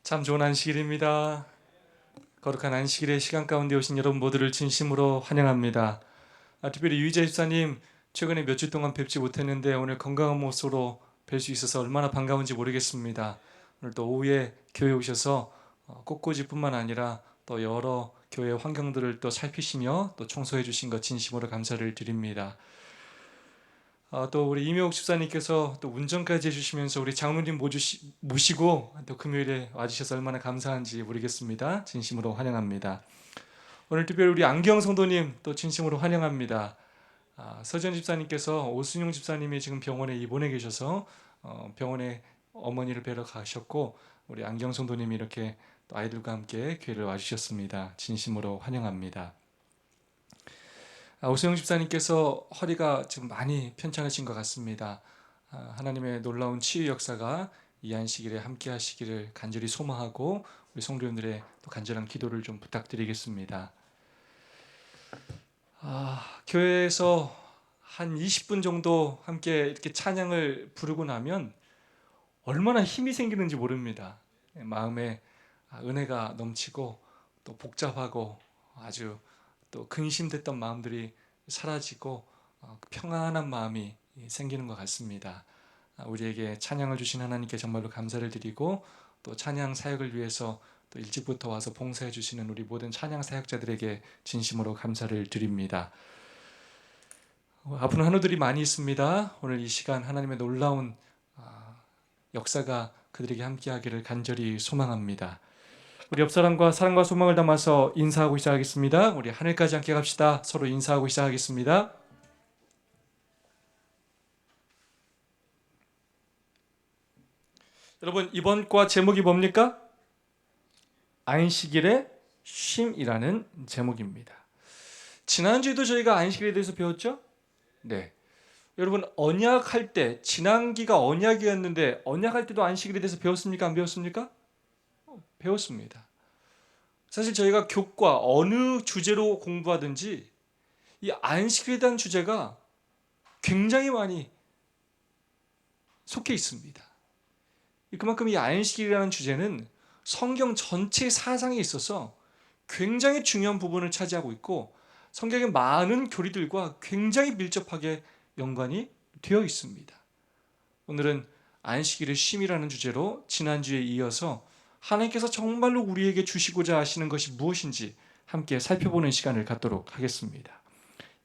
참 좋은 안식일입니다. 거룩한 안식일의 시간 가운데 오신 여러분 모두를 진심으로 환영합니다. 특별히 유희재 집사님 최근에 몇 주 동안 뵙지 못했는데 오늘 건강한 모습으로 뵐 수 있어서 얼마나 반가운지 모르겠습니다. 오늘 또 오후에 교회 오셔서 꽃꽂이뿐만 아니라 또 여러 교회 환경들을 또 살피시며 또 청소해 주신 것 진심으로 감사를 드립니다. 또 우리 이명옥 집사님께서 또 운전까지 해주시면서 우리 장로님 모시고 또 금요일에 와주셔서 얼마나 감사한지 모르겠습니다. 진심으로 환영합니다. 오늘 특별히 우리 안경 성도님 또 진심으로 환영합니다. 서지현 집사님께서 오순용 집사님이 지금 병원에 입원해 계셔서 병원에 어머니를 뵈러 가셨고 우리 안경 성도님이 이렇게 또 아이들과 함께 교회를 와주셨습니다. 진심으로 환영합니다. 오수영 집사님께서 허리가 지금 많이 편찮으신 것 같습니다. 하나님의 놀라운 치유 역사가 이 안식일에 함께 하시기를 간절히 소망하고 우리 성도님들의 또 간절한 기도를 좀 부탁드리겠습니다. 교회에서 한 20분 정도 함께 이렇게 찬양을 부르고 나면 얼마나 힘이 생기는지 모릅니다. 마음에 은혜가 넘치고 또 복잡하고 아주 또 근심됐던 마음들이 사라지고 평안한 마음이 생기는 것 같습니다. 우리에게 찬양을 주신 하나님께 정말로 감사를 드리고 또 찬양 사역을 위해서 또 일찍부터 와서 봉사해 주시는 우리 모든 찬양 사역자들에게 진심으로 감사를 드립니다. 아픈 환우들이 많이 있습니다. 오늘 이 시간 하나님의 놀라운 역사가 그들에게 함께하기를 간절히 소망합니다. 우리 옆사람과 사랑과 소망을 담아서 인사하고 시작하겠습니다. 우리 하늘까지 함께 갑시다. 서로 인사하고 시작하겠습니다. 여러분 이번 과 제목이 뭡니까? 안식일의 쉼이라는 제목입니다. 지난주에도 저희가 안식일에 대해서 배웠죠? 네. 여러분 언약할 때 지난기가 언약이었는데 언약할 때도 안식일에 대해서 배웠습니까? 안 배웠습니까? 배웠습니다. 사실 저희가 교과 어느 주제로 공부하든지 이 안식일에 대한 주제가 굉장히 많이 속해 있습니다. 그만큼 이 안식일이라는 주제는 성경 전체 사상에 있어서 굉장히 중요한 부분을 차지하고 있고 성경의 많은 교리들과 굉장히 밀접하게 연관이 되어 있습니다. 오늘은 안식일의 쉼이라는 주제로 지난주에 이어서 하나님께서 정말로 우리에게 주시고자 하시는 것이 무엇인지 함께 살펴보는 시간을 갖도록 하겠습니다.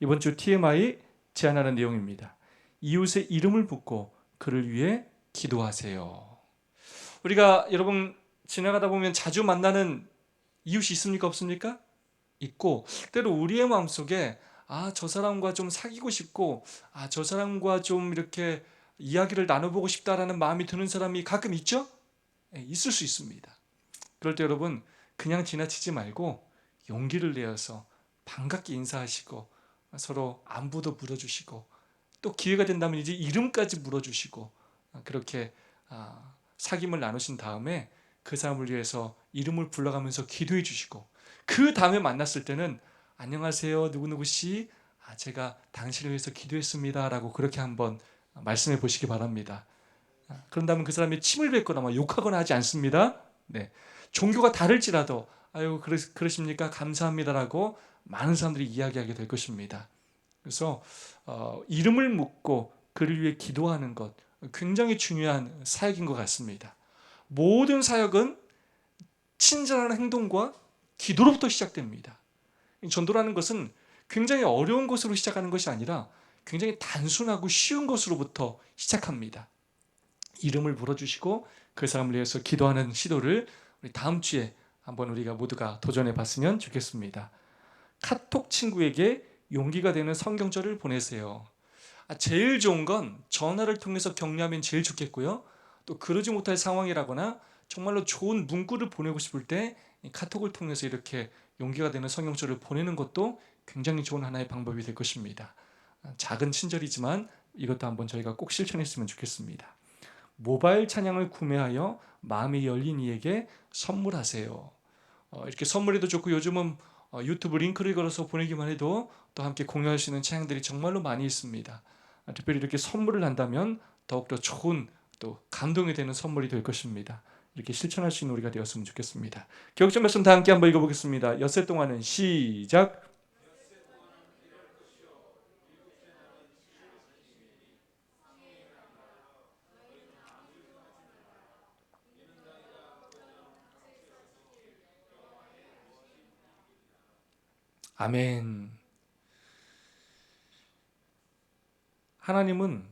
이번 주 TMI 제안하는 내용입니다. 이웃의 이름을 붓고 그를 위해 기도하세요. 우리가 여러분 지나가다 보면 자주 만나는 이웃이 있습니까? 없습니까? 있고 때로 우리의 마음속에 저 사람과 좀 사귀고 싶고 저 사람과 좀 이렇게 이야기를 나눠보고 싶다라는 마음이 드는 사람이 가끔 있죠? 있을 수 있습니다. 그럴 때 여러분 그냥 지나치지 말고 용기를 내어서 반갑게 인사하시고 서로 안부도 물어주시고 또 기회가 된다면 이제 이름까지 물어주시고 그렇게 사귐을 나누신 다음에 그 사람을 위해서 이름을 불러가면서 기도해 주시고 그 다음에 만났을 때는 안녕하세요 누구누구씨 제가 당신을 위해서 기도했습니다 라고 그렇게 한번 말씀해 보시기 바랍니다. 그런다면 그 사람이 침을 뱉거나 욕하거나 하지 않습니다. 네. 종교가 다를지라도 아유 그러십니까 감사합니다라고 많은 사람들이 이야기하게 될 것입니다. 그래서 이름을 묻고 그를 위해 기도하는 것 굉장히 중요한 사역인 것 같습니다. 모든 사역은 친절한 행동과 기도로부터 시작됩니다. 전도라는 것은 굉장히 어려운 것으로 시작하는 것이 아니라 굉장히 단순하고 쉬운 것으로부터 시작합니다. 이름을 불러주시고 그 사람을 위해서 기도하는 시도를 우리 다음 주에 한번 우리가 모두가 도전해 봤으면 좋겠습니다. 카톡 친구에게 용기가 되는 성경절을 보내세요. 제일 좋은 건 전화를 통해서 격려하면 제일 좋겠고요. 또 그러지 못할 상황이라거나 정말로 좋은 문구를 보내고 싶을 때 카톡을 통해서 이렇게 용기가 되는 성경절을 보내는 것도 굉장히 좋은 하나의 방법이 될 것입니다. 작은 친절이지만 이것도 한번 저희가 꼭 실천했으면 좋겠습니다. 모바일 찬양을 구매하여 마음이 열린 이에게 선물하세요. 이렇게 선물해도 좋고 요즘은 유튜브 링크를 걸어서 보내기만 해도 또 함께 공유할 수 있는 찬양들이 정말로 많이 있습니다. 특별히 이렇게 선물을 한다면 더욱더 좋은 또 감동이 되는 선물이 될 것입니다. 이렇게 실천할 수 있는 우리가 되었으면 좋겠습니다. 기억점 말씀 다 함께 한번 읽어보겠습니다. 엿새 동안은 시작. 아멘. 하나님은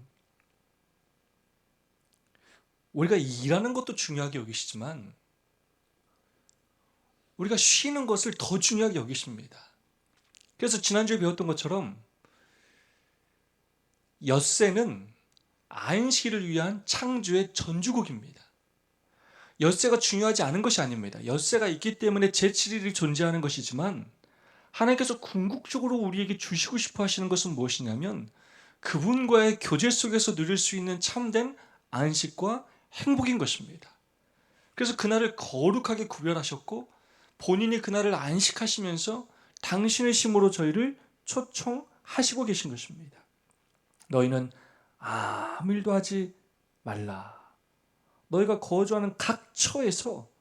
우리가 일하는 것도 중요하게 여기시지만 우리가 쉬는 것을 더 중요하게 여기십니다. 그래서 지난주에 배웠던 것처럼 엿새는 안식일을 위한 창조의 전주곡입니다. 엿새가 중요하지 않은 것이 아닙니다. 엿새가 있기 때문에 제7일이 존재하는 것이지만 하나님께서 궁극적으로 우리에게 주시고 싶어 하시는 것은 무엇이냐면 그분과의 교제 속에서 누릴 수 있는 참된 안식과 행복인 것입니다. 그래서 그날을 거룩하게 구별하셨고 본인이 그날을 안식하시면서 당신의 힘으로 저희를 초청하시고 계신 것입니다. 너희는 아무 일도 하지 말라. 너희가 거주하는 각 처에서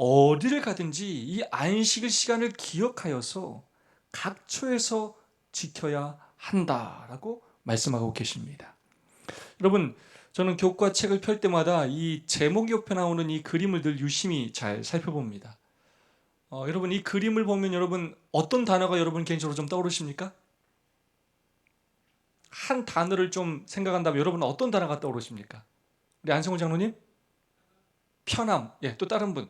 어디를 가든지 이 안식일 시간을 기억하여서 각 처에서 지켜야 한다라고 말씀하고 계십니다. 여러분, 저는 교과 책을 펼 때마다 이 제목 옆에 나오는 이 그림을 늘 유심히 잘 살펴봅니다. 여러분, 이 그림을 보면 여러분 어떤 단어가 여러분 개인적으로 좀 떠오르십니까? 한 단어를 좀 생각한다면 여러분은 어떤 단어가 떠오르십니까? 우리 안성훈 장로님? 편함. 예, 또 다른 분.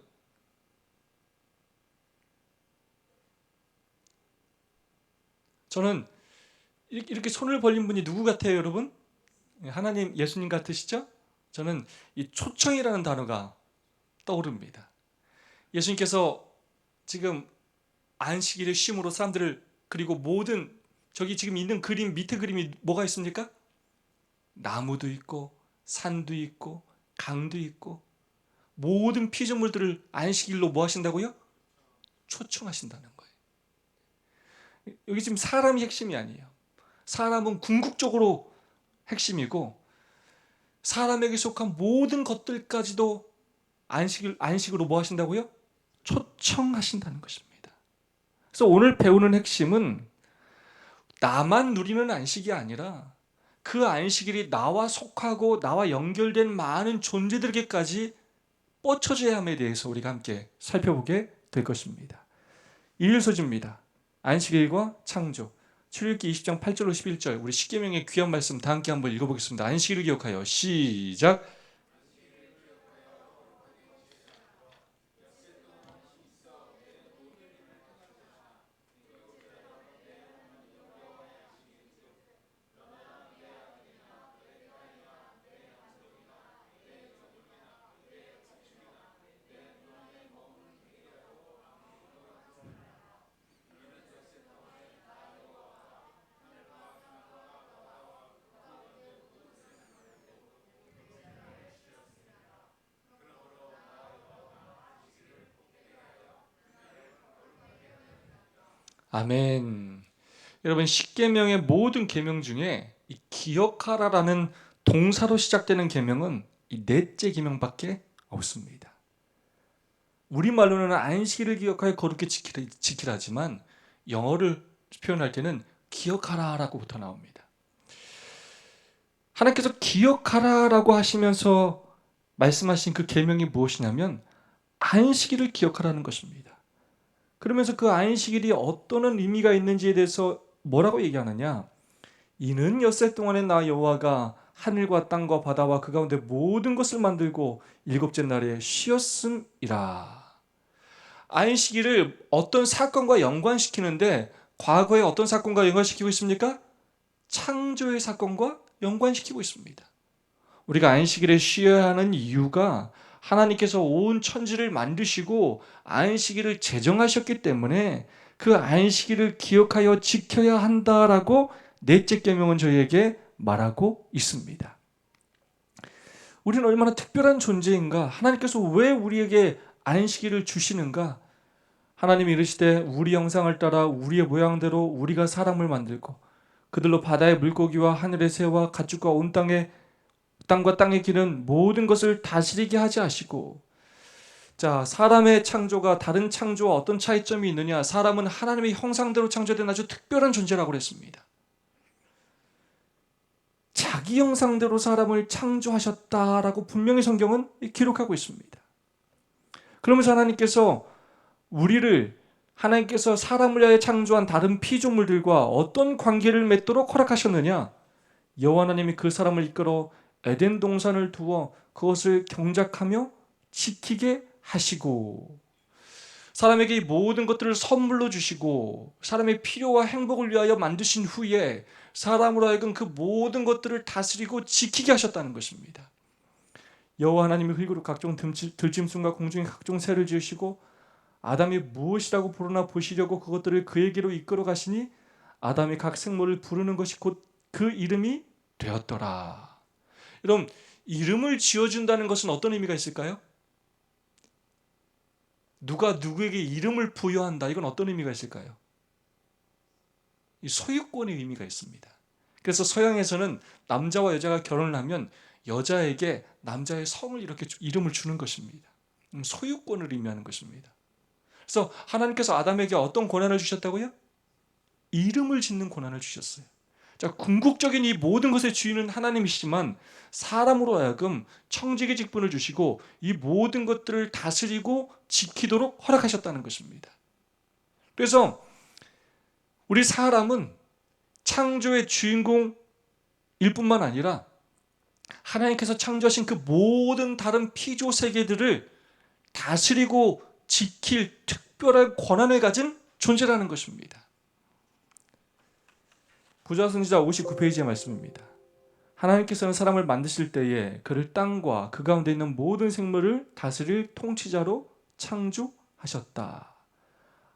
저는 이렇게 손을 벌린 분이 누구 같아요, 여러분? 하나님, 예수님 같으시죠? 저는 이 초청이라는 단어가 떠오릅니다. 예수님께서 지금 안식일의 쉼으로 사람들을, 그리고 모든 저기 지금 있는 그림 밑에 그림이 뭐가 있습니까? 나무도 있고 산도 있고 강도 있고 모든 피조물들을 안식일로 뭐 하신다고요? 초청하신다는 거예요. 여기 지금 사람이 핵심이 아니에요. 사람은 궁극적으로 핵심이고 사람에게 속한 모든 것들까지도 안식으로 뭐 하신다고요? 초청하신다는 것입니다. 그래서 오늘 배우는 핵심은 나만 누리는 안식이 아니라 그 안식일이 나와 속하고 나와 연결된 많은 존재들에게까지 뻗쳐져야 함에 대해서 우리가 함께 살펴보게 될 것입니다. 1소지입니다. 안식일과 창조. 출애굽기 20장 8절로 11절 우리 십계명의 귀한 말씀 다 함께 한번 읽어보겠습니다. 안식일을 기억하여 시작. 아멘. 여러분, 십계명의 모든 계명 중에 이 기억하라라는 동사로 시작되는 계명은 이 넷째 계명밖에 없습니다. 우리말로는 안식일을 기억하여 거룩히 지키라지만 영어를 표현할 때는 기억하라라고부터 나옵니다. 하나님께서 기억하라라고 하시면서 말씀하신 그 계명이 무엇이냐면 안식일을 기억하라는 것입니다. 그러면서 그 안식일이 어떤 의미가 있는지에 대해서 뭐라고 얘기하느냐? 이는 엿새 동안에 나 여호와가 하늘과 땅과 바다와 그 가운데 모든 것을 만들고 일곱째 날에 쉬었음이라. 안식일을 어떤 사건과 연관시키는데 과거에 어떤 사건과 연관시키고 있습니까? 창조의 사건과 연관시키고 있습니다. 우리가 안식일에 쉬어야 하는 이유가 하나님께서 온 천지를 만드시고 안식일을 제정하셨기 때문에 그 안식일을 기억하여 지켜야 한다라고 넷째 계명은 저희에게 말하고 있습니다. 우리는 얼마나 특별한 존재인가? 하나님께서 왜 우리에게 안식일을 주시는가? 하나님이 이르시되 우리 형상을 따라 우리의 모양대로 우리가 사람을 만들고 그들로 바다의 물고기와 하늘의 새와 가축과 온 땅과 땅에 기는 모든 것을 다스리게 하지 하시고 자, 사람의 창조가 다른 창조와 어떤 차이점이 있느냐? 사람은 하나님의 형상대로 창조된 아주 특별한 존재라고 그랬습니다. 자기 형상대로 사람을 창조하셨다라고 분명히 성경은 기록하고 있습니다. 그러면서 하나님께서 사람을 위하여 창조한 다른 피조물들과 어떤 관계를 맺도록 허락하셨느냐? 여호와 하나님이 그 사람을 이끌어 에덴 동산을 두어 그것을 경작하며 지키게 하시고, 사람에게 이 모든 것들을 선물로 주시고 사람의 필요와 행복을 위하여 만드신 후에 사람으로 하여금 그 모든 것들을 다스리고 지키게 하셨다는 것입니다. 여호와 하나님이 흙으로 각종 들짐승과 공중의 각종 새를 지으시고 아담이 무엇이라고 부르나 보시려고 그것들을 그에게로 이끌어 가시니 아담이 각 생물을 부르는 것이 곧 그 이름이 되었더라. 여러분, 이름을 지어준다는 것은 어떤 의미가 있을까요? 누가 누구에게 이름을 부여한다, 이건 어떤 의미가 있을까요? 이 소유권의 의미가 있습니다. 그래서 서양에서는 남자와 여자가 결혼을 하면 여자에게 남자의 성을 이렇게 이름을 주는 것입니다. 소유권을 의미하는 것입니다. 그래서 하나님께서 아담에게 어떤 권한을 주셨다고요? 이름을 짓는 권한을 주셨어요. 자, 궁극적인 이 모든 것의 주인은 하나님이시지만 사람으로 하여금 청지기 직분을 주시고 이 모든 것들을 다스리고 지키도록 허락하셨다는 것입니다. 그래서 우리 사람은 창조의 주인공일 뿐만 아니라 하나님께서 창조하신 그 모든 다른 피조 세계들을 다스리고 지킬 특별한 권한을 가진 존재라는 것입니다. 부자승지자 59페이지의 말씀입니다. 하나님께서는 사람을 만드실 때에 그를 땅과 그 가운데 있는 모든 생물을 다스릴 통치자로 창조하셨다.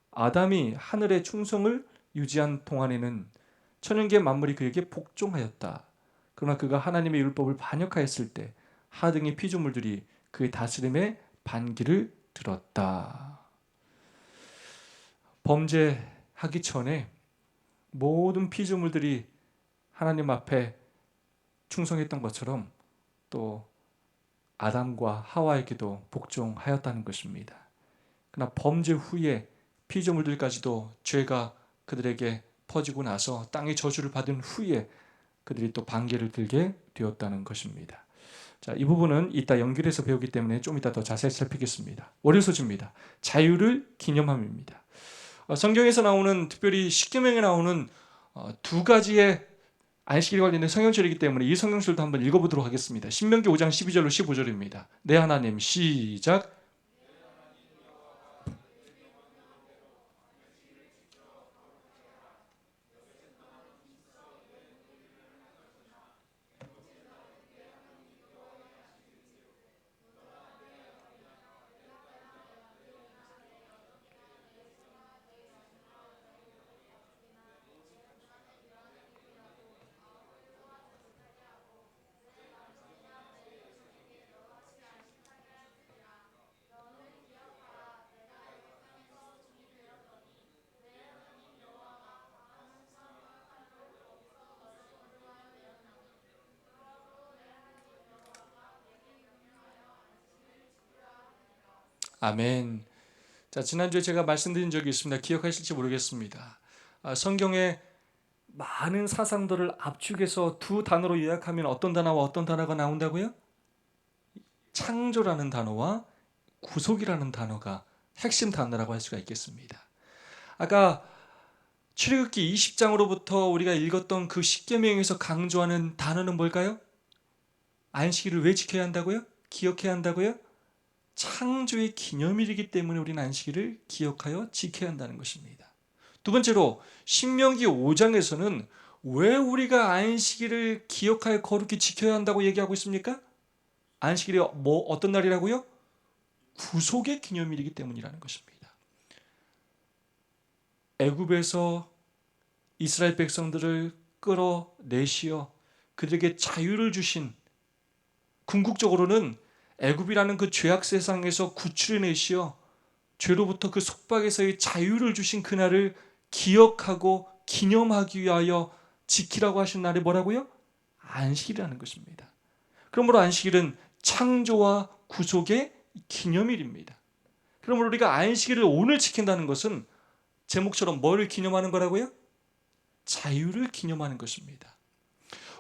아담이 하늘의 충성을 유지한 동안에는 천연계 만물이 그에게 복종하였다. 그러나 그가 하나님의 율법을 반역하였을 때 하등의 피조물들이 그의 다스림에 반기를 들었다. 범죄하기 전에 모든 피조물들이 하나님 앞에 충성했던 것처럼 또 아담과 하와에게도 복종하였다는 것입니다. 그러나 범죄 후에 피조물들까지도 죄가 그들에게 퍼지고 나서 땅의 저주를 받은 후에 그들이 또 반기를 들게 되었다는 것입니다. 자, 이 부분은 이따 연결해서 배우기 때문에 좀 이따 더 자세히 살피겠습니다. 월요 소지입니다. 자유를 기념함입니다. 성경에서 나오는, 특별히 십계명에 나오는 두 가지의 안식일에 관련된 성경절이기 때문에 이 성경절도 한번 읽어보도록 하겠습니다. 신명기 5장 12절로 15절입니다. 내 하나님, 시작. 아멘. 자, 지난주에 제가 말씀드린 적이 있습니다. 기억하실지 모르겠습니다. 성경에 많은 사상들을 압축해서 두 단어로 요약하면 어떤 단어와 어떤 단어가 나온다고요? 창조라는 단어와 구속이라는 단어가 핵심 단어라고 할 수가 있겠습니다. 아까 출애굽기 20장으로부터 우리가 읽었던 그 십계명에서 강조하는 단어는 뭘까요? 안식일을 왜 지켜야 한다고요? 기억해야 한다고요? 창조의 기념일이기 때문에 우리는 안식일을 기억하여 지켜야 한다는 것입니다. 두 번째로 신명기 5장에서는 왜 우리가 안식일을 기억하여 거룩히 지켜야 한다고 얘기하고 있습니까? 안식일이 어떤 날이라고요? 구속의 기념일이기 때문이라는 것입니다. 애굽에서 이스라엘 백성들을 끌어내시어 그들에게 자유를 주신, 궁극적으로는 애굽이라는 그 죄악 세상에서 구출해내시어 죄로부터 그 속박에서의 자유를 주신 그날을 기억하고 기념하기 위하여 지키라고 하신 날이 뭐라고요? 안식이라는 것입니다. 그러므로 안식일은 창조와 구속의 기념일입니다. 그러면 우리가 안식일을 오늘 지킨다는 것은 제목처럼 뭐를 기념하는 거라고요? 자유를 기념하는 것입니다.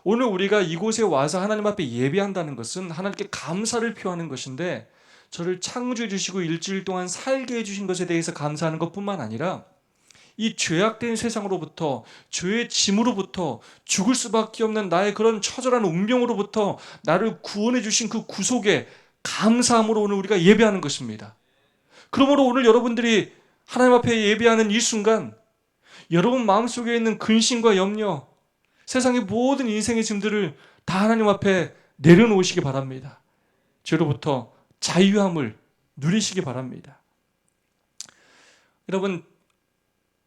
오늘 우리가 이곳에 와서 하나님 앞에 예배한다는 것은 하나님께 감사를 표하는 것인데, 저를 창조해 주시고 일주일 동안 살게 해주신 것에 대해서 감사하는 것뿐만 아니라 이 죄악된 세상으로부터, 죄의 짐으로부터, 죽을 수밖에 없는 나의 그런 처절한 운명으로부터 나를 구원해 주신 그 구속에 감사함으로 오늘 우리가 예배하는 것입니다. 그러므로 오늘 여러분들이 하나님 앞에 예배하는 이 순간, 여러분 마음속에 있는 근심과 염려, 세상의 모든 인생의 짐들을 다 하나님 앞에 내려놓으시기 바랍니다. 죄로부터 자유함을 누리시기 바랍니다. 여러분,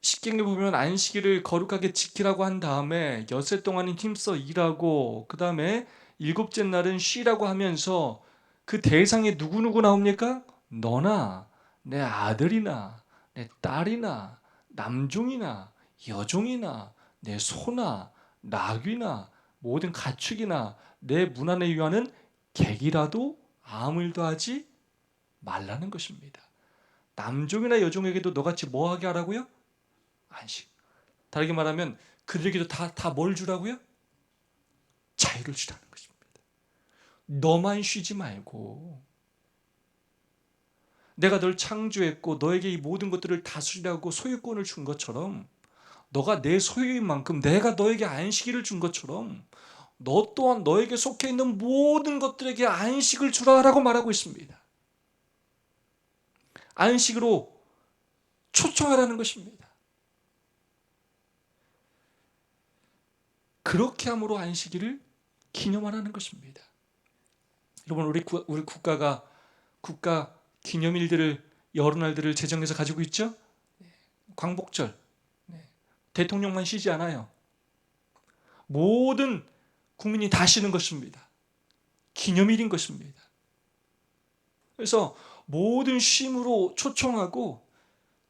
십계명에 보면 안식일을 거룩하게 지키라고 한 다음에 엿새 동안은 힘써 일하고 그 다음에 일곱째 날은 쉬라고 하면서 그 대상에 누구누구 나옵니까? 너나 내 아들이나 내 딸이나 남종이나 여종이나 내 소나 나귀나 모든 가축이나 내 문 안에 유하는 객이라도 아무 일도 하지 말라는 것입니다. 남종이나 여종에게도 너같이 뭐 하게 하라고요? 안식. 다르게 말하면 그들에게도 다 뭘 주라고요? 자유를 주라는 것입니다. 너만 쉬지 말고, 내가 널 창조했고 너에게 이 모든 것들을 다스리라고 소유권을 준 것처럼, 너가 내 소유인 만큼 내가 너에게 안식일을 준 것처럼 너 또한 너에게 속해 있는 모든 것들에게 안식을 주라라고 말하고 있습니다. 안식으로 초청하라는 것입니다. 그렇게 함으로 안식일을 기념하라는 것입니다. 여러분, 우리 국가가 국가 기념일들을, 여러 날들을 제정해서 가지고 있죠. 광복절, 대통령만 쉬지 않아요. 모든 국민이 다 쉬는 것입니다. 기념일인 것입니다. 그래서 모든 쉼으로 초청하고,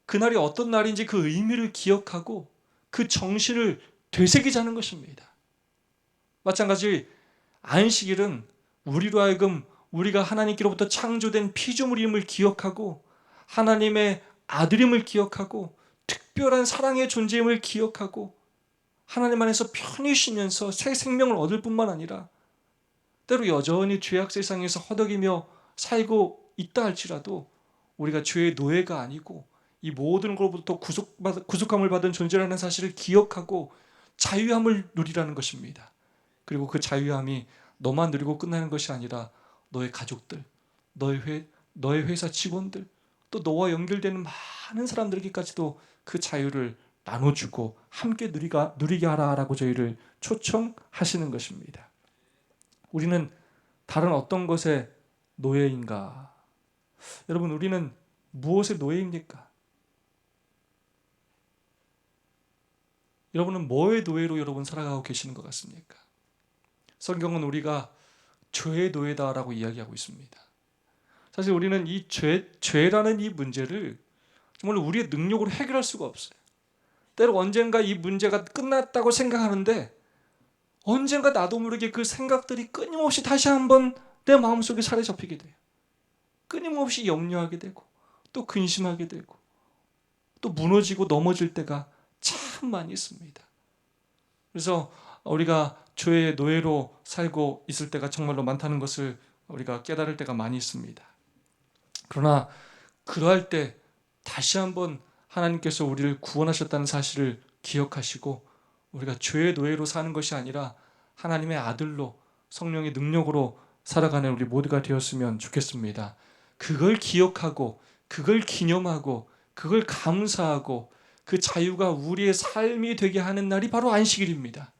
그날이 어떤 날인지 그 의미를 기억하고 그 정신을 되새기자는 것입니다. 마찬가지 안식일은 우리로 하여금 우리가 하나님께로부터 창조된 피조물임을 기억하고 하나님의 아들임을 기억하고 특별한 사랑의 존재임을 기억하고 하나님 안에서 편히 쉬면서 새 생명을 얻을 뿐만 아니라 때로 여전히 죄악 세상에서 허덕이며 살고 있다 할지라도 우리가 죄의 노예가 아니고 이 모든 것로부터 구속함을 받은 존재라는 사실을 기억하고 자유함을 누리라는 것입니다. 그리고 그 자유함이 너만 누리고 끝나는 것이 아니라 너의 가족들, 너의 회사 직원들, 또 너와 연결되는 많은 사람들에게까지도 그 자유를 나눠주고 함께 누리게 하라라고 저희를 초청하시는 것입니다. 우리는 다른 어떤 것의 노예인가? 여러분, 우리는 무엇의 노예입니까? 여러분은 뭐의 노예로 여러분 살아가고 계시는 것 같습니까? 성경은 우리가 죄의 노예다라고 이야기하고 있습니다. 사실 우리는 이 죄라는 이 문제를 정말 우리의 능력으로 해결할 수가 없어요. 때로 언젠가 이 문제가 끝났다고 생각하는데 언젠가 나도 모르게 그 생각들이 끊임없이 다시 한번 내 마음속에 사로잡히게 돼요. 끊임없이 염려하게 되고 또 근심하게 되고 또 무너지고 넘어질 때가 참 많이 있습니다. 그래서 우리가 죄의 노예로 살고 있을 때가 정말로 많다는 것을 우리가 깨달을 때가 많이 있습니다. 그러나 그러할 때 다시 한번 하나님께서 우리를 구원하셨다는 사실을 기억하시고 우리가 죄의 노예로 사는 것이 아니라 하나님의 아들로 성령의 능력으로 살아가는 우리 모두가 되었으면 좋겠습니다. 그걸 기억하고 그걸 기념하고 그걸 감사하고 그 자유가 우리의 삶이 되게 하는 날이 바로 안식일입니다.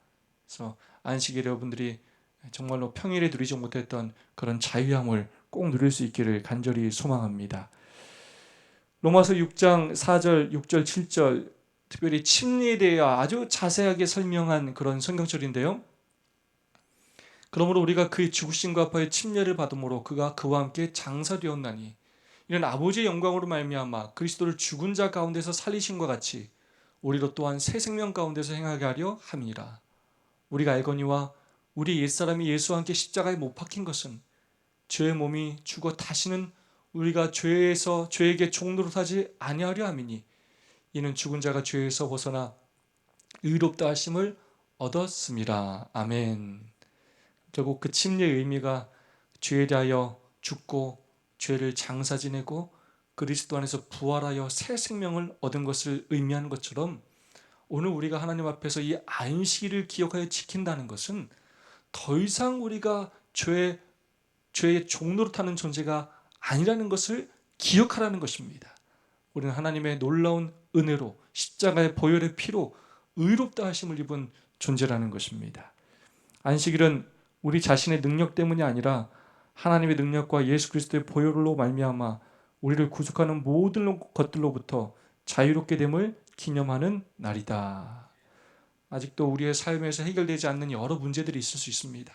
그래서 안식일 여러분들이 정말로 평일에 누리지 못했던 그런 자유함을 꼭 누릴 수 있기를 간절히 소망합니다. 로마서 6장 4절, 6절, 7절 특별히 침례에 대해 아주 자세하게 설명한 그런 성경절인데요. 그러므로 우리가 그의 죽으심과 부활의 침례를 받음으로 그가 그와 함께 장사되었나니 이는 아버지의 영광으로 말미암아 그리스도를 죽은 자 가운데서 살리심과 같이 우리로 또한 새 생명 가운데서 행하게 하려 함이니라. 우리가 알거니와 우리 옛사람이 예수와 함께 십자가에 못 박힌 것은 죄의 몸이 죽어 다시는 우리가 죄에게 종노릇하지 아니하려 함이니 이는 죽은 자가 죄에서 벗어나 의롭다 하심을 얻었음이라. 아멘. 결국 그 침례의 의미가 죄에 대하여 죽고 죄를 장사 지내고 그리스도 안에서 부활하여 새 생명을 얻은 것을 의미하는 것처럼, 오늘 우리가 하나님 앞에서 이 안식일을 기억하여 지킨다는 것은 더 이상 우리가 죄의 종노릇하는 존재가 아니라는 것을 기억하라는 것입니다. 우리는 하나님의 놀라운 은혜로 십자가의 보혈의 피로 의롭다 하심을 입은 존재라는 것입니다. 안식일은 우리 자신의 능력 때문이 아니라 하나님의 능력과 예수 그리스도의 보혈로 말미암아 우리를 구속하는 모든 것들로부터 자유롭게 됨을 기념하는 날이다. 아직도 우리의 삶에서 해결되지 않는 여러 문제들이 있을 수 있습니다.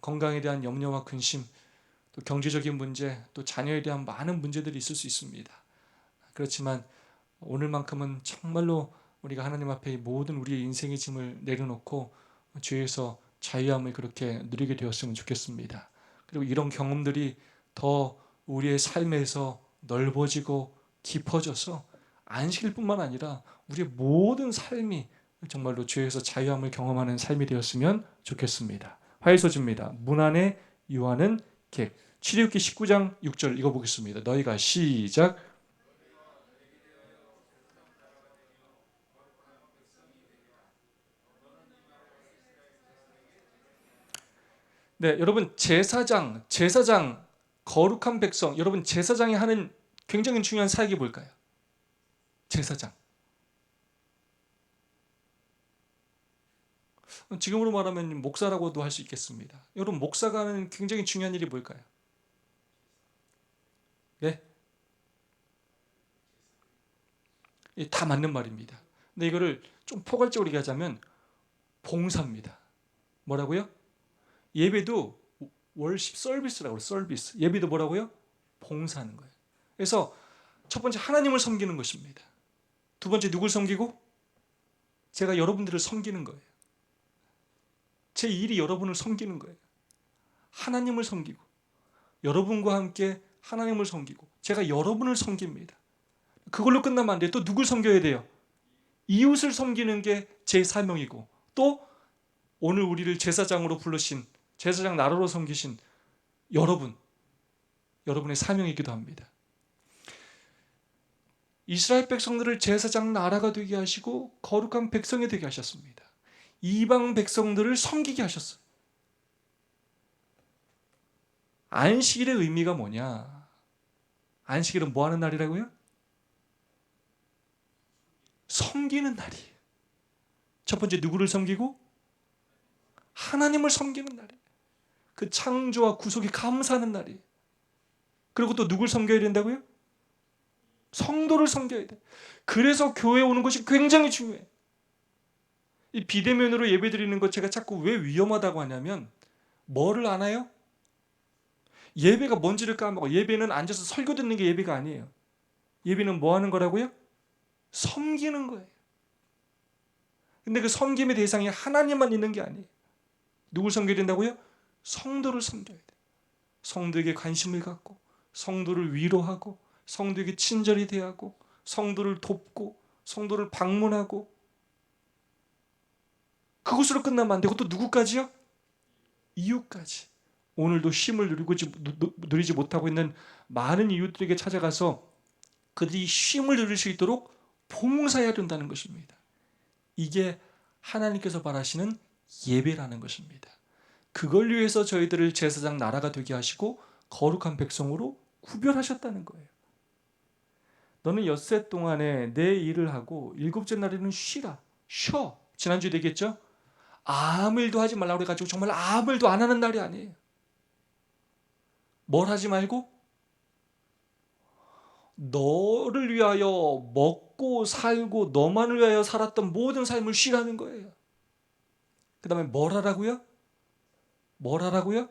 건강에 대한 염려와 근심, 또 경제적인 문제, 또 자녀에 대한 많은 문제들이 있을 수 있습니다. 그렇지만 오늘만큼은 정말로 우리가 하나님 앞에 모든 우리의 인생의 짐을 내려놓고 죄에서 자유함을 그렇게 누리게 되었으면 좋겠습니다. 그리고 이런 경험들이 더 우리의 삶에서 넓어지고 깊어져서 안식일뿐만 아니라 우리의 모든 삶이 정말로 죄에서 자유함을 경험하는 삶이 되었으면 좋겠습니다. 화해서지입니다. 문 안에 유하는 객. 출애굽기 19장 6절 읽어보겠습니다. 너희가 시작. 네, 여러분 제사장 거룩한 백성, 여러분 제사장이 하는 굉장히 중요한 사역이 뭘까요? 제사장. 지금으로 말하면 목사라고도 할 수 있겠습니다. 여러분 목사가 하는 굉장히 중요한 일이 뭘까요? 네? 다 맞는 말입니다. 근데 이거를 좀 포괄적으로 얘기하자면 봉사입니다. 뭐라고요? 예배도 월십 서비스라고 그래요. 서비스. 예배도 뭐라고요? 봉사하는 거예요. 그래서 첫 번째 하나님을 섬기는 것입니다. 두 번째 누굴 섬기고? 제가 여러분들을 섬기는 거예요. 제 일이 여러분을 섬기는 거예요. 하나님을 섬기고 여러분과 함께 하나님을 섬기고 제가 여러분을 섬깁니다. 그걸로 끝나면 안 돼요. 또 누굴 섬겨야 돼요? 이웃을 섬기는 게 제 사명이고, 또 오늘 우리를 제사장으로 부르신, 제사장 나라로 섬기신 여러분의 사명이기도 합니다. 이스라엘 백성들을 제사장 나라가 되게 하시고 거룩한 백성이 되게 하셨습니다. 이방 백성들을 섬기게 하셨어요. 안식일의 의미가 뭐냐? 안식일은 뭐 하는 날이라고요? 섬기는 날이에요. 첫 번째 누구를 섬기고? 하나님을 섬기는 날이에요. 그 창조와 구속에 감사하는 날이에요. 그리고 또 누굴 섬겨야 된다고요? 성도를 섬겨야 돼. 그래서 교회에 오는 것이 굉장히 중요해. 이 비대면으로 예배드리는 것 제가 자꾸 왜 위험하다고 하냐면, 뭐를 아나요? 예배가 뭔지를 까먹어. 예배는 앉아서 설교 듣는 게 예배가 아니에요. 예배는 뭐 하는 거라고요? 섬기는 거예요. 근데 그 섬김의 대상이 하나님만 있는 게 아니에요. 누굴 섬겨야 된다고요? 성도를 섬겨야 돼요. 성도에게 관심을 갖고, 성도를 위로하고, 성도에게 친절히 대하고, 성도를 돕고, 성도를 방문하고. 그것으로 끝나면 안 되고 또 누구까지요? 이웃까지. 오늘도 쉼을 누리지 못하고 있는 많은 이웃들에게 찾아가서 그들이 쉼을 누릴 수 있도록 봉사해야 된다는 것입니다. 이게 하나님께서 바라시는 예배라는 것입니다. 그걸 위해서 저희들을 제사장 나라가 되게 하시고 거룩한 백성으로 구별하셨다는 거예요. 너는 엿새 동안에 내 일을 하고 일곱째 날에는 쉬라. 쉬어. 지난주에 얘기했죠? 아무 일도 하지 말라고 그래가지고 정말 아무 일도 안 하는 날이 아니에요. 뭘 하지 말고? 너를 위하여 먹고 살고 너만을 위하여 살았던 모든 삶을 쉬라는 거예요. 그 다음에 뭘 하라고요? 뭘 하라고요?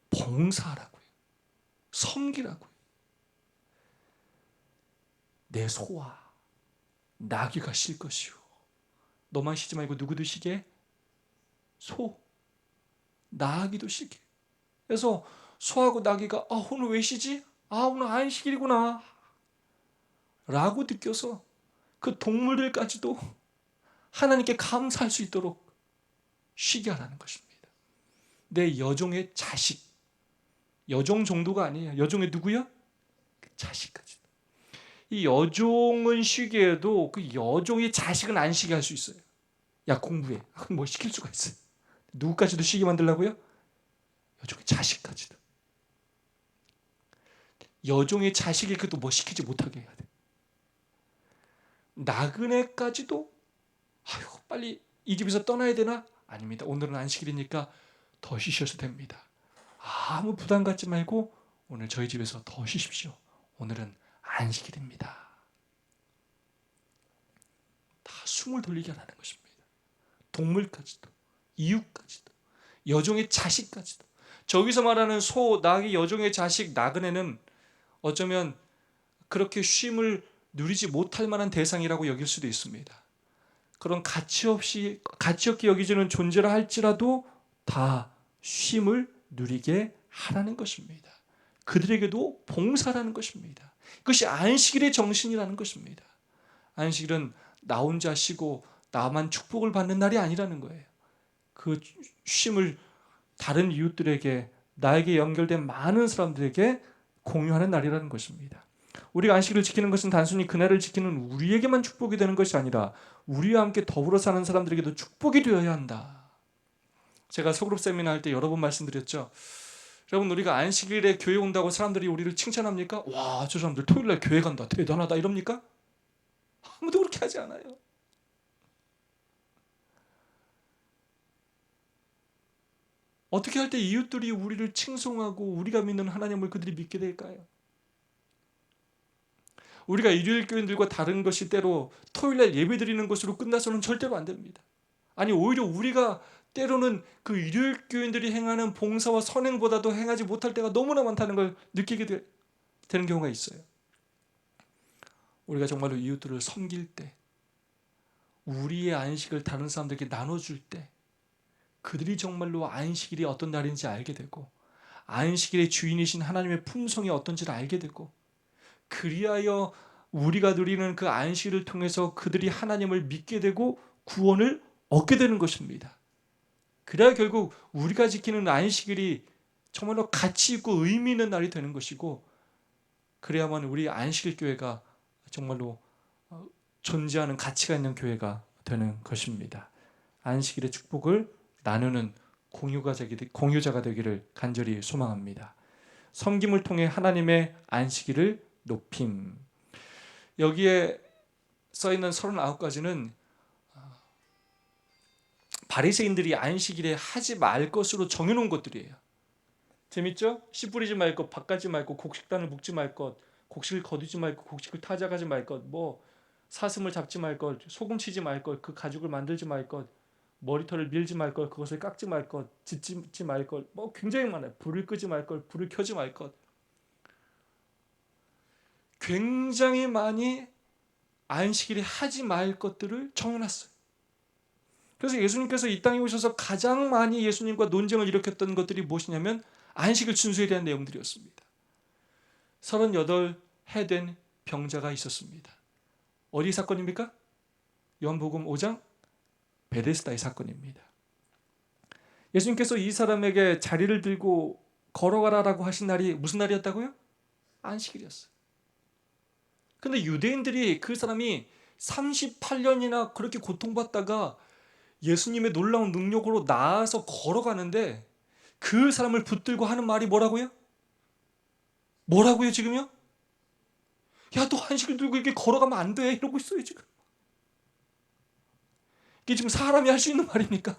봉사하라고요. 섬기라고요. 내 소와 나귀가 쉴 것이요. 너만 쉬지 말고 누구도 쉬게? 소, 나귀도 쉬게. 그래서 소하고 나귀가 오늘 왜 쉬지? 아, 오늘 안식일이구나 라고 느껴서 그 동물들까지도 하나님께 감사할 수 있도록 쉬게 하라는 것입니다. 내 여종의 자식, 여종 정도가 아니에요. 여종의 누구야? 그 자식까지. 이 여종은 쉬게 해도 그 여종의 자식은 안 쉬게 할 수 있어요. 야, 공부해. 뭐 시킬 수가 있어요. 누구까지도 쉬게 만들려고요? 여종의 자식까지도. 여종의 자식이 그래도 뭐 시키지 못하게 해야 돼. 나그네까지도 아유, 빨리 이 집에서 떠나야 되나? 아닙니다. 오늘은 안식일이니까 더 쉬셔도 됩니다. 아무 부담 갖지 말고 오늘 저희 집에서 더 쉬십시오. 오늘은 안식일입니다. 다 숨을 돌리게 하는 것입니다. 동물까지도, 이웃까지도, 여종의 자식까지도. 저기서 말하는 소, 나귀, 여종의 자식, 나그네는 어쩌면 그렇게 쉼을 누리지 못할 만한 대상이라고 여길 수도 있습니다. 그런 가치 없게 여기지는 존재라 할지라도 다 쉼을 누리게 하라는 것입니다. 그들에게도 봉사라는 것입니다. 그것이 안식일의 정신이라는 것입니다. 안식일은 나 혼자 쉬고 나만 축복을 받는 날이 아니라는 거예요. 그 쉼을 다른 이웃들에게, 나에게 연결된 많은 사람들에게 공유하는 날이라는 것입니다. 우리가 안식일을 지키는 것은 단순히 그날을 지키는 우리에게만 축복이 되는 것이 아니라 우리와 함께 더불어 사는 사람들에게도 축복이 되어야 한다. 제가 소그룹 세미나 할 때 여러 번 말씀드렸죠. 여러분, 우리가 안식일에 교회 온다고 사람들이 우리를 칭찬합니까? 와, 저 사람들 토요일날 교회 간다, 대단하다 이럽니까? 아무도 그렇게 하지 않아요. 어떻게 할 때 이웃들이 우리를 칭송하고 우리가 믿는 하나님을 그들이 믿게 될까요? 우리가 일요일 교인들과 다른 것이 때로 토요일날 예배 드리는 것으로 끝나서는 절대로 안 됩니다. 아니, 오히려 우리가 때로는 그 일요일 교인들이 행하는 봉사와 선행보다도 행하지 못할 때가 너무나 많다는 걸 느끼게 되는 경우가 있어요. 우리가 정말로 이웃들을 섬길 때, 우리의 안식을 다른 사람들에게 나눠줄 때 그들이 정말로 안식일이 어떤 날인지 알게 되고 안식일의 주인이신 하나님의 품성이 어떤지를 알게 되고 그리하여 우리가 누리는 그 안식일을 통해서 그들이 하나님을 믿게 되고 구원을 얻게 되는 것입니다. 그래야 결국 우리가 지키는 안식일이 정말로 가치 있고 의미 있는 날이 되는 것이고 그래야만 우리 안식일 교회가 정말로 존재하는 가치가 있는 교회가 되는 것입니다. 안식일의 축복을 나누는 공유자가 되기를 간절히 소망합니다. 섬김을 통해 하나님의 안식일을 높임. 여기에 써있는 39가지는 바리새인들이 안식일에 하지 말 것으로 정해놓은 것들이에요. 재밌죠? 씨 뿌리지 말 것, 밥 가지 말 것, 곡식단을 묶지 말 것, 곡식을 거두지 말 것, 곡식을 타작하지 말 것, 뭐 사슴을 잡지 말 것, 소금 치지 말 것, 그 가죽을 만들지 말 것, 머리털을 밀지 말 것, 그것을 깎지 말 것, 짓지 말 것, 뭐 굉장히 많아요. 불을 끄지 말 것, 불을 켜지 말 것. 굉장히 많이 안식일에 하지 말 것들을 정해놨어요. 그래서 예수님께서 이 땅에 오셔서 가장 많이 예수님과 논쟁을 일으켰던 것들이 무엇이냐면 안식일 준수에 대한 내용들이었습니다. 38해 된 병자가 있었습니다. 어디 사건입니까? 요한복음 5장 베데스다의 사건입니다. 예수님께서 이 사람에게 자리를 들고 걸어가라라고 하신 날이 무슨 날이었다고요? 안식일이었어요. 근데 유대인들이 그 사람이 38년이나 그렇게 고통받다가 예수님의 놀라운 능력으로 나아서 걸어가는데 그 사람을 붙들고 하는 말이 뭐라고요? 뭐라고요 지금요? 야, 너 안식일 들고 이렇게 걸어가면 안 돼 이러고 있어요 지금. 이게 지금 사람이 할 수 있는 말입니까?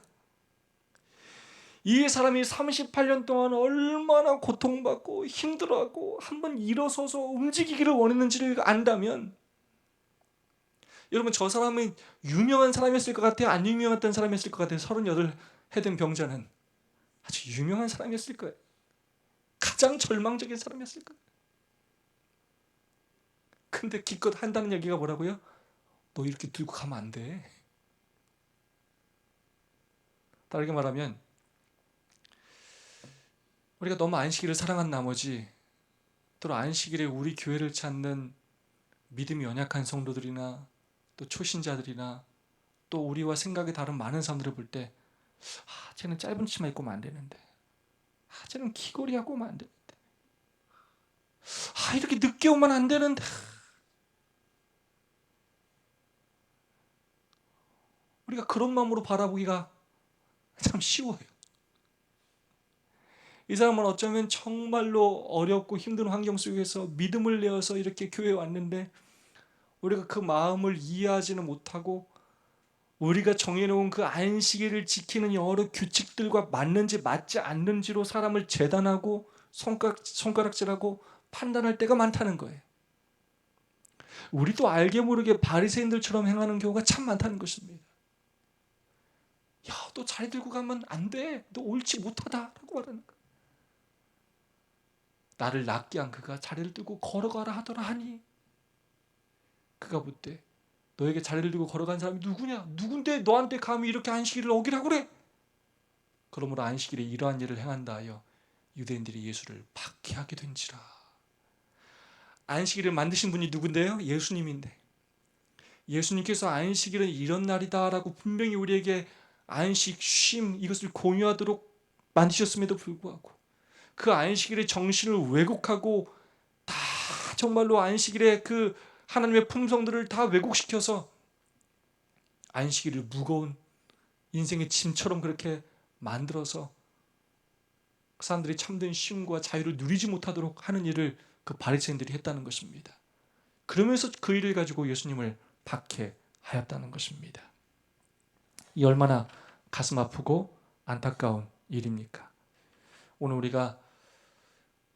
이 사람이 38년 동안 얼마나 고통받고 힘들어하고 한번 일어서서 움직이기를 원했는지를 안다면 여러분, 저 사람은 유명한 사람이었을 것 같아요? 안 유명했던 사람이었을 것 같아요? 38해 된 병자는 아주 유명한 사람이었을 거예요. 가장 절망적인 사람이었을 거예요. 근데 기껏 한다는 얘기가 뭐라고요? 너 이렇게 들고 가면 안 돼. 다르게 말하면 우리가 너무 안식일을 사랑한 나머지 또 안식일에 우리 교회를 찾는 믿음이 연약한 성도들이나 또 초신자들이나 또 우리와 생각이 다른 많은 사람들을 볼 때 쟤는 짧은 치마 입고 오면 안 되는데, 쟤는 귀걸이 하고 오면 안 되는데, 이렇게 늦게 오면 안 되는데, 우리가 그런 마음으로 바라보기가 참 쉬워요. 이 사람은 어쩌면 정말로 어렵고 힘든 환경 속에서 믿음을 내어서 이렇게 교회에 왔는데 우리가 그 마음을 이해하지는 못하고 우리가 정해놓은 그 안식일을 지키는 여러 규칙들과 맞는지 맞지 않는지로 사람을 재단하고 손가락질하고 판단할 때가 많다는 거예요. 우리도 알게 모르게 바리새인들처럼 행하는 경우가 참 많다는 것입니다. 야, 너 자리 들고 가면 안 돼. 너 옳지 못하다라고 말하는 거예요. 나를 낫게 한 그가 자리를 들고 걸어가라 하더라 하니, 그가 묻되 너에게 자리를 들고 걸어간 사람이 누구냐? 누군데 너한테 감히 이렇게 안식일을 어기라고 그래? 그러므로 안식일에 이러한 일을 행한다 하여 유대인들이 예수를 박해하게 된지라. 안식일을 만드신 분이 누군데요? 예수님인데, 예수님께서 안식일은 이런 날이다라고 분명히 우리에게 안식, 쉼 이것을 공유하도록 만드셨음에도 불구하고 그 안식일의 정신을 왜곡하고 다 정말로 안식일의 그 하나님의 품성들을 다 왜곡시켜서 안식일을 무거운 인생의 짐처럼 그렇게 만들어서 사람들이 참된 쉼과 자유를 누리지 못하도록 하는 일을 그 바리새인들이 했다는 것입니다. 그러면서 그 일을 가지고 예수님을 박해하였다는 것입니다. 이 얼마나 가슴 아프고 안타까운 일입니까? 오늘 우리가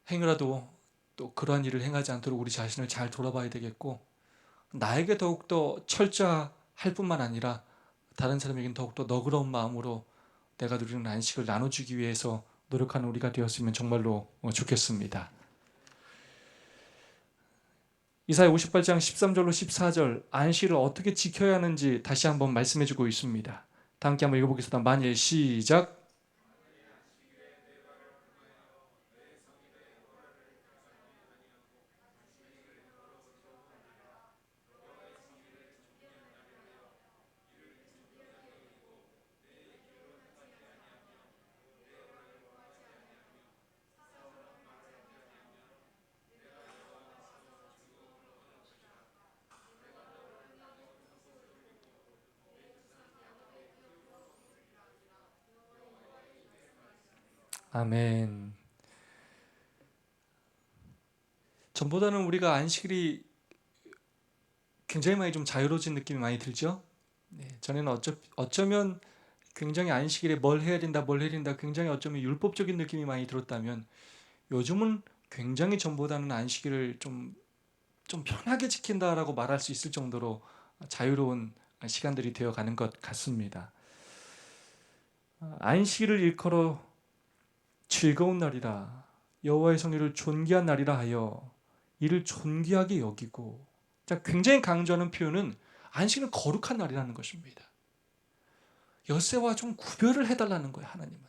행여라도 또 그러한 일을 행하지 않도록 우리 자신을 잘 돌아봐야 되겠고, 나에게 더욱더 철저할 뿐만 아니라 다른 사람에게는 더욱더 너그러운 마음으로 내가 누리는 안식을 나눠주기 위해서 노력하는 우리가 되었으면 정말로 좋겠습니다. 이사야 58장 13절로 14절 안식을 어떻게 지켜야 하는지 다시 한번 말씀해주고 있습니다. 다 함께 한번 읽어보겠습니다. 만일 시작. 아멘. 전보다는 우리가 안식일이 굉장히 많이 좀 자유로워진 느낌이 많이 들죠. 전에는 어쩌면 굉장히 안식일에 뭘 해야 된다 굉장히 어쩌면 율법적인 느낌이 많이 들었다면 요즘은 굉장히 전보다는 안식일을 좀 편하게 지킨다라고 말할 수 있을 정도로 자유로운 시간들이 되어가는 것 같습니다. 안식일을 일컬어 즐거운 날이라 여호와의 성일을 존귀한 날이라 하여 이를 존귀하게 여기고, 굉장히 강조하는 표현은 안식일은 거룩한 날이라는 것입니다. 엿새와 좀 구별을 해달라는 거예요. 하나님은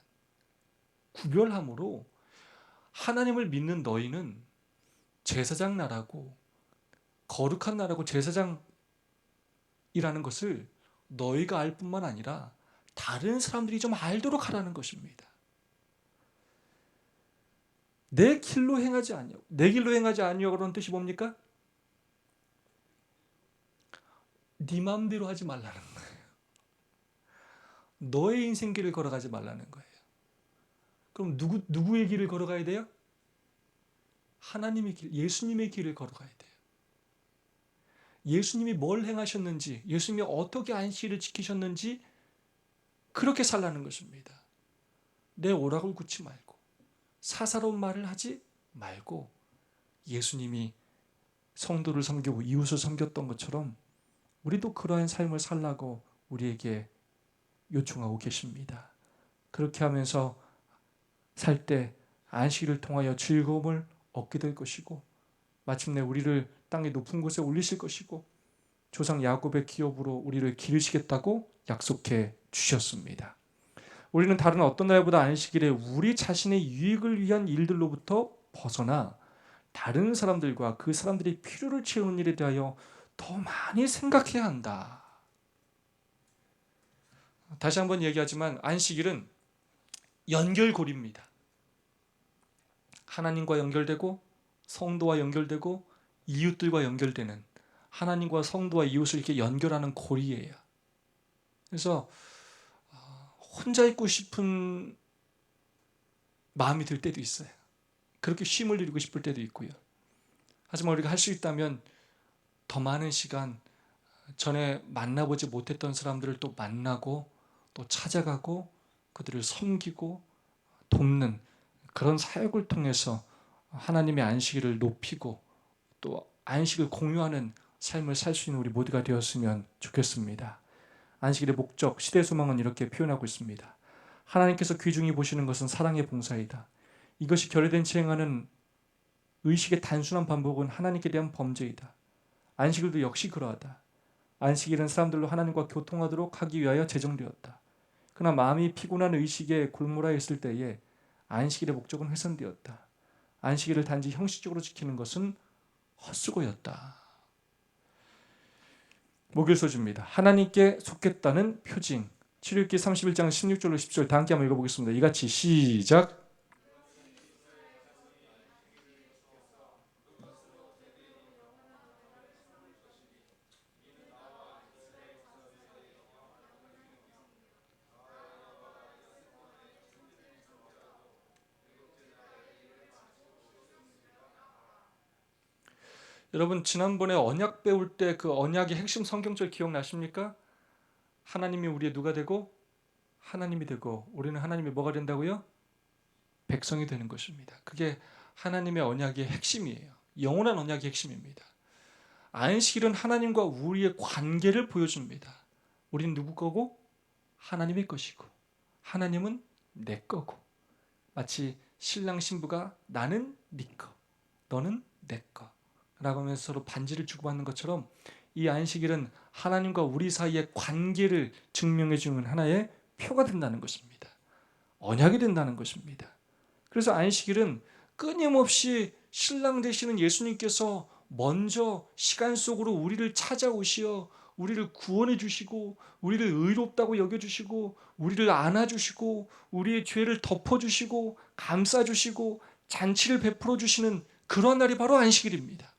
구별함으로 하나님을 믿는 너희는 제사장 나라고 거룩한 나라고 제사장이라는 것을 너희가 알 뿐만 아니라 다른 사람들이 좀 알도록 하라는 것입니다. 내 길로 행하지 아니하고, 내 길로 행하지 아니하고 그런 뜻이 뭡니까? 네 마음대로 하지 말라는 거예요. 너의 인생 길을 걸어가지 말라는 거예요. 그럼 누구의 길을 걸어가야 돼요? 하나님의 길, 예수님의 길을 걸어가야 돼요. 예수님이 뭘 행하셨는지, 예수님이 어떻게 안식일을 지키셨는지 그렇게 살라는 것입니다. 내 오락을 굳지 말고 사사로운 말을 하지 말고 예수님이 성도를 섬기고 이웃을 섬겼던 것처럼 우리도 그러한 삶을 살라고 우리에게 요청하고 계십니다. 그렇게 하면서 살 때 안식일을 통하여 즐거움을 얻게 될 것이고 마침내 우리를 땅의 높은 곳에 올리실 것이고 조상 야곱의 기업으로 우리를 기르시겠다고 약속해 주셨습니다. 우리는 다른 어떤 날보다 안식일에 우리 자신의 유익을 위한 일들로부터 벗어나 다른 사람들과 그 사람들이 필요를 채우는 일에 대하여 더 많이 생각해야 한다. 다시 한번 얘기하지만 안식일은 연결고리입니다. 하나님과 연결되고 성도와 연결되고 이웃들과 연결되는, 하나님과 성도와 이웃을 이렇게 연결하는 고리예요. 그래서 혼자 있고 싶은 마음이 들 때도 있어요. 그렇게 쉼을 누리고 싶을 때도 있고요. 하지만 우리가 할 수 있다면 더 많은 시간 전에 만나보지 못했던 사람들을 또 만나고 또 찾아가고 그들을 섬기고 돕는 그런 사역을 통해서 하나님의 안식일을 높이고 또 안식을 공유하는 삶을 살 수 있는 우리 모두가 되었으면 좋겠습니다. 안식일의 목적, 시대 소망은 이렇게 표현하고 있습니다. 하나님께서 귀중히 보시는 것은 사랑의 봉사이다. 이것이 결여된 채 행하는 의식의 단순한 반복은 하나님께 대한 범죄이다. 안식일도 역시 그러하다. 안식일은 사람들로 하나님과 교통하도록 하기 위하여 제정되었다. 그러나 마음이 피곤한 의식에 골몰아 있을 때에 안식일의 목적은 훼손되었다. 안식일을 단지 형식적으로 지키는 것은 헛수고였다. 목요일서주입니다. 하나님께 속했다는 표징. 출애굽기 31장 16절로 10절 다 함께 한번 읽어보겠습니다. 이같이 시작. 여러분 지난번에 언약 배울 때 그 언약의 핵심 성경절 기억나십니까? 하나님이 우리의 누가 되고 하나님이 되고 우리는 하나님이 뭐가 된다고요? 백성이 되는 것입니다. 그게 하나님의 언약의 핵심이에요. 영원한 언약의 핵심입니다. 안식일은 하나님과 우리의 관계를 보여줍니다. 우리는 누구 거고 하나님의 것이고 하나님은 내 거고, 마치 신랑 신부가 나는 네 거, 너는 내 거 라고 하면서 서로 반지를 주고받는 것처럼 이 안식일은 하나님과 우리 사이의 관계를 증명해 주는 하나의 표가 된다는 것입니다. 언약이 된다는 것입니다. 그래서 안식일은 끊임없이 신랑 되시는 예수님께서 먼저 시간 속으로 우리를 찾아오시어 우리를 구원해 주시고 우리를 의롭다고 여겨주시고 우리를 안아주시고 우리의 죄를 덮어주시고 감싸주시고 잔치를 베풀어 주시는 그런 날이 바로 안식일입니다.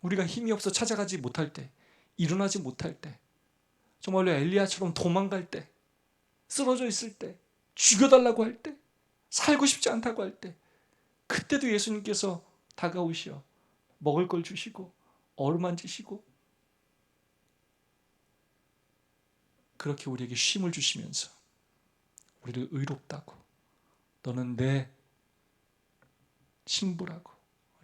우리가 힘이 없어 찾아가지 못할 때, 일어나지 못할 때, 정말로 엘리야처럼 도망갈 때, 쓰러져 있을 때, 죽여달라고 할 때, 살고 싶지 않다고 할 때, 그때도 예수님께서 다가오시어 먹을 걸 주시고 어루만지시고 그렇게 우리에게 쉼을 주시면서 우리를 의롭다고, 너는 내 신부라고,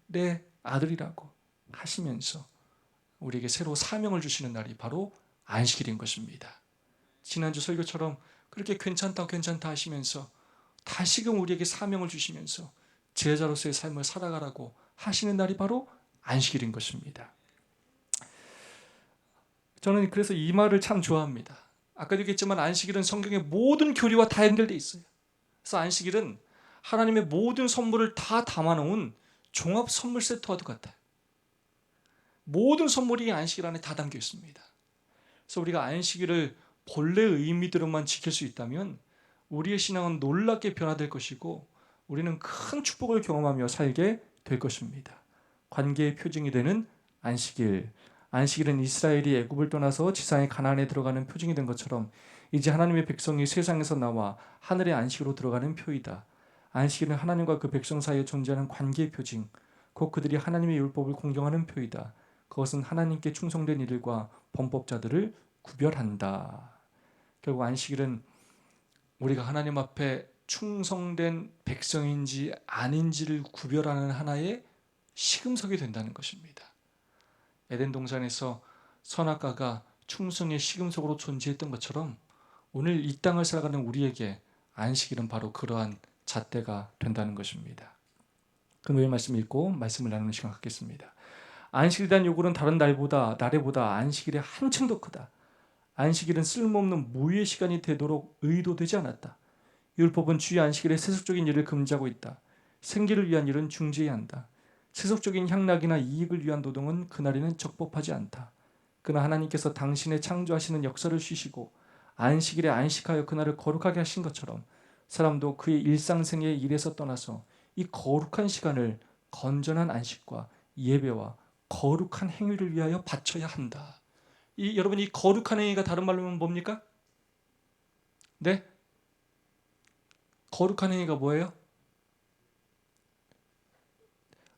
내 아들이라고 하시면서 우리에게 새로 사명을 주시는 날이 바로 안식일인 것입니다. 지난주 설교처럼 그렇게 괜찮다 하시면서 다시금 우리에게 사명을 주시면서 제자로서의 삶을 살아가라고 하시는 날이 바로 안식일인 것입니다. 저는 그래서 이 말을 참 좋아합니다. 아까도 얘기했지만 안식일은 성경의 모든 교리와 다 연결되어 있어요. 그래서 안식일은 하나님의 모든 선물을 다 담아놓은 종합 선물 세트와도 같아요. 모든 선물이 안식일 안에 다 담겨 있습니다. 그래서 우리가 안식일을 본래의 의미대로만 지킬 수 있다면 우리의 신앙은 놀랍게 변화될 것이고 우리는 큰 축복을 경험하며 살게 될 것입니다. 관계의 표징이 되는 안식일. 안식일은 이스라엘이 애굽을 떠나서 지상의 가나안에 들어가는 표징이 된 것처럼 이제 하나님의 백성이 세상에서 나와 하늘의 안식으로 들어가는 표이다. 안식일은 하나님과 그 백성 사이에 존재하는 관계의 표징, 곧 그들이 하나님의 율법을 공경하는 표이다. 그것은 하나님께 충성된 이들과 범법자들을 구별한다. 결국 안식일은 우리가 하나님 앞에 충성된 백성인지 아닌지를 구별하는 하나의 시금석이 된다는 것입니다. 에덴 동산에서 선악과가 충성의 시금석으로 존재했던 것처럼 오늘 이 땅을 살아가는 우리에게 안식일은 바로 그러한 잣대가 된다는 것입니다. 금요일 말씀 읽고 말씀을 나누는 시간 갖겠습니다. 안식일에 대한 요구는 다른 날보다 안식일이 한층 더 크다. 안식일은 쓸모없는 무의의 시간이 되도록 의도되지 않았다. 율법은 주의 안식일의 세속적인 일을 금지하고 있다. 생계를 위한 일은 중지해야 한다. 세속적인 향락이나 이익을 위한 노동은 그날에는 적법하지 않다. 그러나 하나님께서 당신의 창조하시는 역사를 쉬시고 안식일에 안식하여 그날을 거룩하게 하신 것처럼 사람도 그의 일상생의 일에서 떠나서 이 거룩한 시간을 건전한 안식과 예배와 거룩한 행위를 위하여 바쳐야 한다. 여러분, 이 거룩한 행위가 다른 말로 하면 뭡니까? 네? 거룩한 행위가 뭐예요?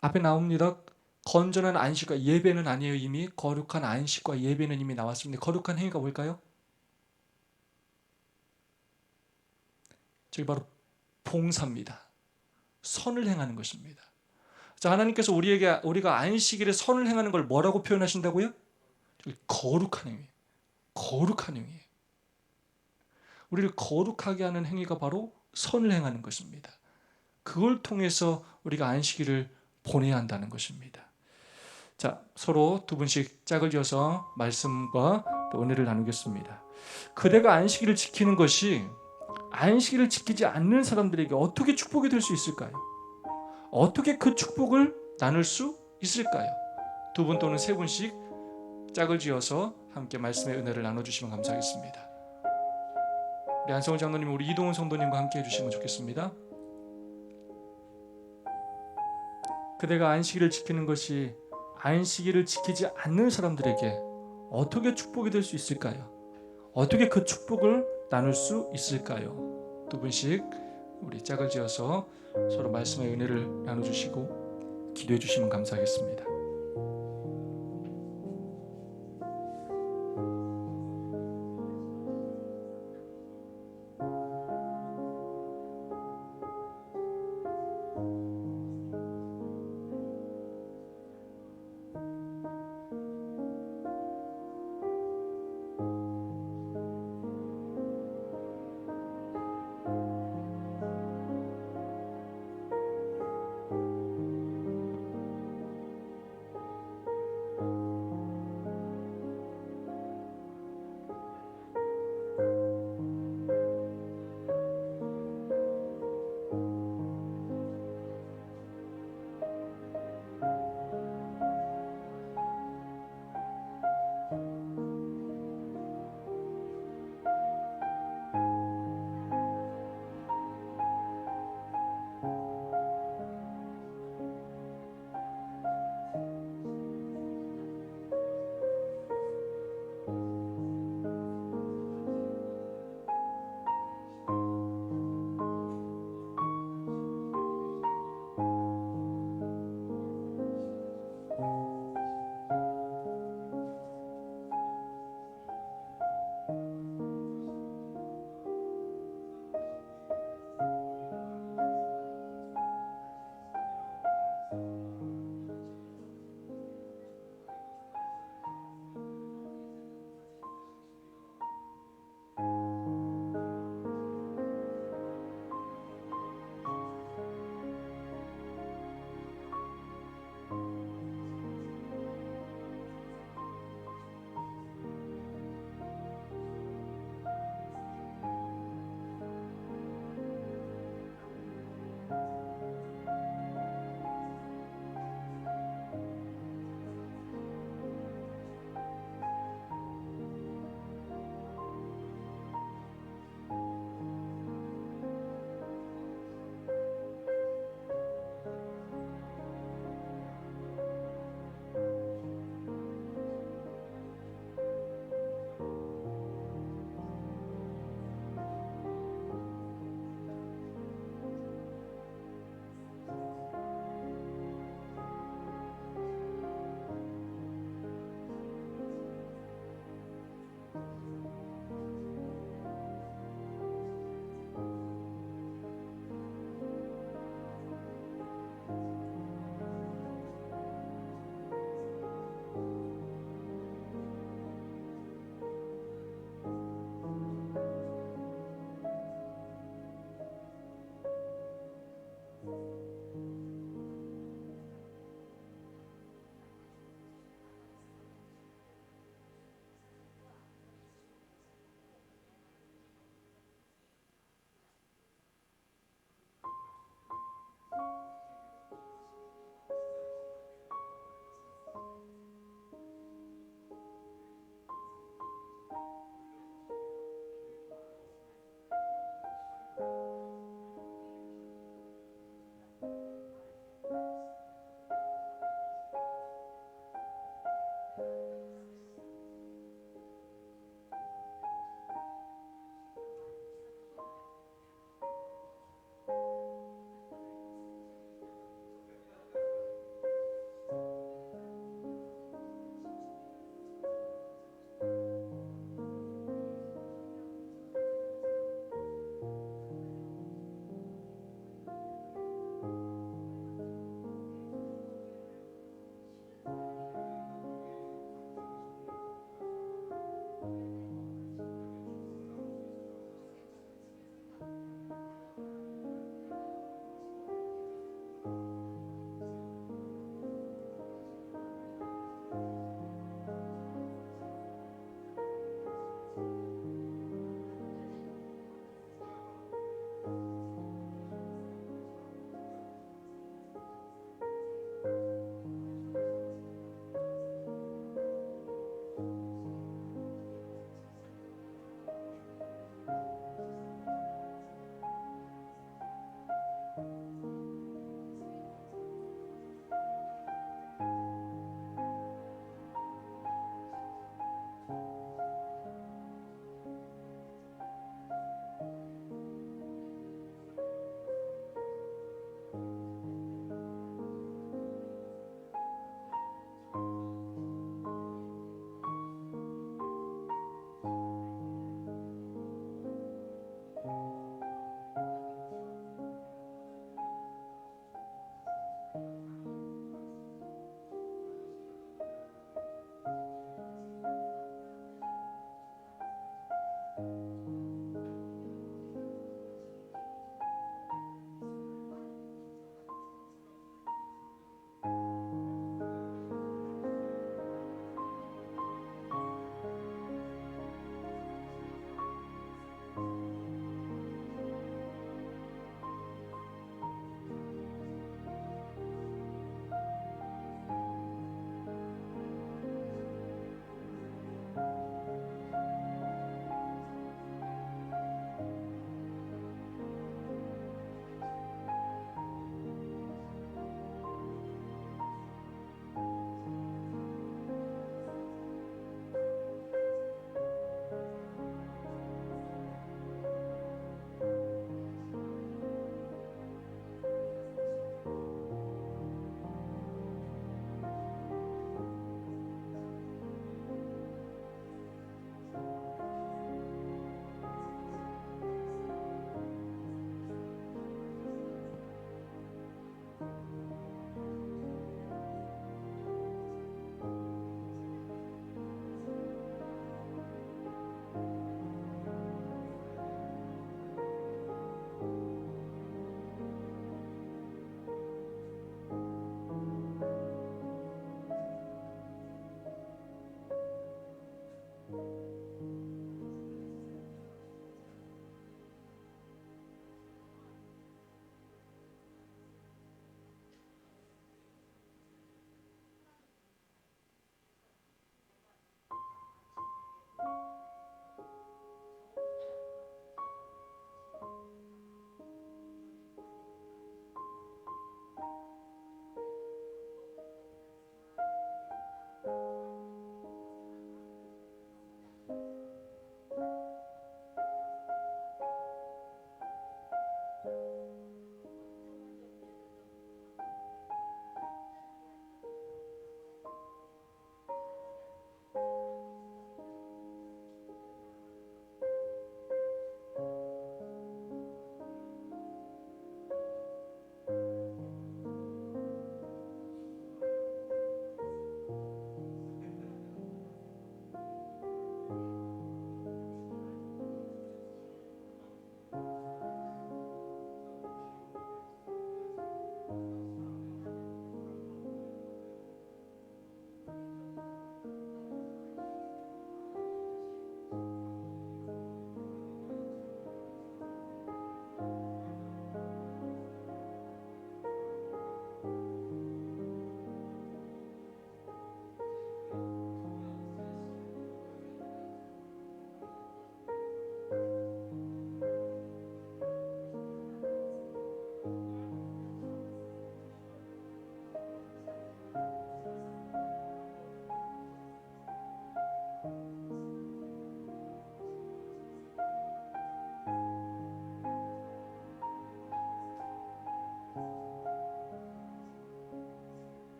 앞에 나옵니다. 건전한 안식과 예배는 아니에요. 이미 거룩한 안식과 예배는 이미 나왔습니다. 거룩한 행위가 뭘까요? 저기 바로 봉사입니다. 선을 행하는 것입니다. 자, 하나님께서 우리가 안식일에 선을 행하는 걸 뭐라고 표현하신다고요? 거룩한 행위. 거룩한 행위. 우리를 거룩하게 하는 행위가 바로 선을 행하는 것입니다. 그걸 통해서 우리가 안식일을 보내야 한다는 것입니다. 자, 서로 두 분씩 짝을 지어서 말씀과 또 은혜를 나누겠습니다. 그대가 안식일을 지키는 것이 안식일을 지키지 않는 사람들에게 어떻게 축복이 될 수 있을까요? 어떻게 그 축복을 나눌 수 있을까요? 두 분 또는 세 분씩 짝을 지어서 함께 말씀의 은혜를 나눠주시면 감사하겠습니다. 우리 안성훈 장로님, 우리 이동훈 성도님과 함께 해주시면 좋겠습니다. 그대가 안식일을 지키는 것이 안식일을 지키지 않는 사람들에게 어떻게 축복이 될 수 있을까요? 어떻게 그 축복을 나눌 수 있을까요? 두 분씩 우리 짝을 지어서 서로 말씀의 은혜를 나눠주시고 기도해 주시면 감사하겠습니다.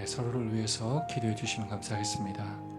네, 서로를 위해서 기도해 주시면 감사하겠습니다.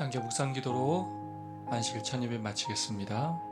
당겨 묵상 기도로 안식일 첫 예배 마치겠습니다.